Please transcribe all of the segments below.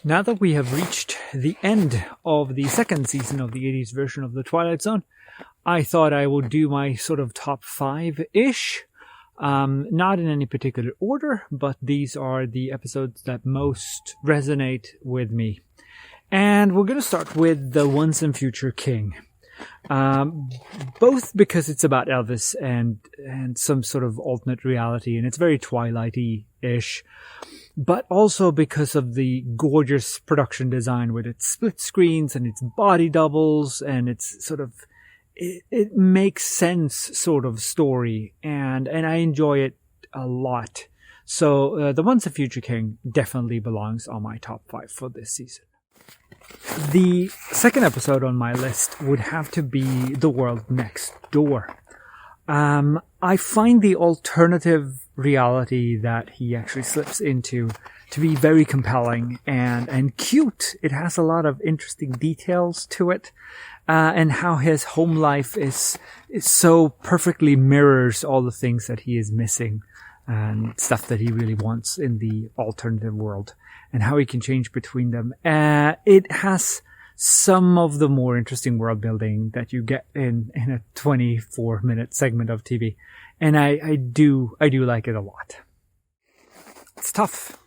Now that we have reached the end of the second season of the 80s version of the Twilight Zone, I thought I would do my sort of top 5-ish. Not in any particular order, but these are the episodes that most resonate with me. And we're going to start with The Once and Future King. Both because it's about Elvis and some sort of alternate reality, and it's very Twilight-y-ish. But also because of the gorgeous production design with its split screens and its body doubles and its sort of, it makes sense sort of story. And I enjoy it a lot. So, The Once and Future King definitely belongs on my top 5 for this season. The second episode on my list would have to be The World Next Door. I find the alternative reality that he actually slips into to be very compelling and cute. It has a lot of interesting details to it, and how his home life is so perfectly mirrors all the things that he is missing and stuff that he really wants in the alternative world, and how he can change between them. It has some of the more interesting world building that you get in a 24-minute segment of TV. And I do like it a lot. It's tough.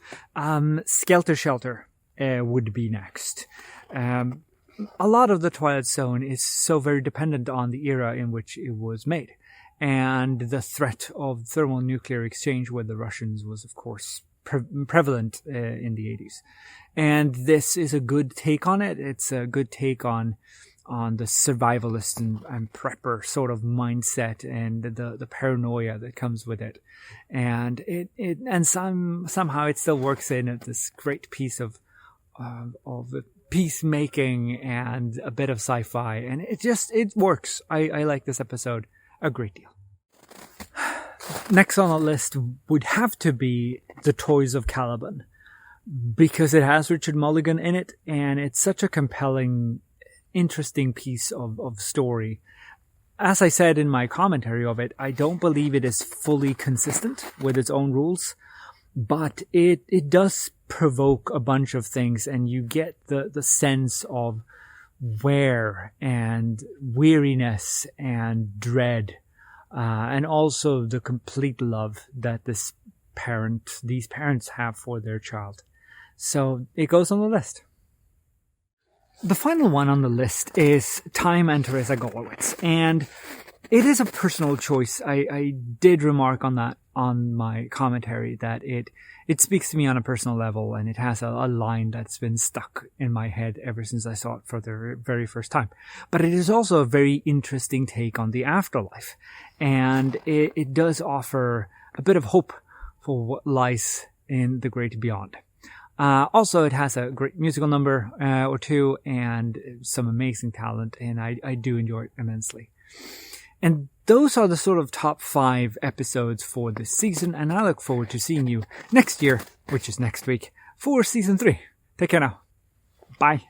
Skelter Shelter would be next. A lot of the Twilight Zone is so very dependent on the era in which it was made. And the threat of thermonuclear exchange with the Russians was, of course, prevalent in the 80s. And this is a good take on it. It's a good take on the survivalist and prepper sort of mindset and the paranoia that comes with it. And somehow it still works in at this great piece of peacemaking and a bit of sci-fi. And it works. I like this episode a great deal. Next on the list would have to be The Toys of Caliban, because it has Richard Mulligan in it, and it's such a compelling, interesting piece of story. As I said in my commentary of it, I don't believe it is fully consistent with its own rules, but it does provoke a bunch of things, and you get the sense of wear and weariness and dread, and also the complete love that these parents have for their child. So it goes on the list. The final one on the list is Time and Teresa Golowitz, and it is a personal choice. I did remark on that on my commentary, that it speaks to me on a personal level, and it has a line that's been stuck in my head ever since I saw it for the very first time. But it is also a very interesting take on the afterlife, and it does offer a bit of hope for what lies in the great beyond. Also, it has a great musical number or two and some amazing talent, and I do enjoy it immensely. And those are the sort of top 5 episodes for this season, and I look forward to seeing you next year, which is next week, for season 3. Take care now. Bye.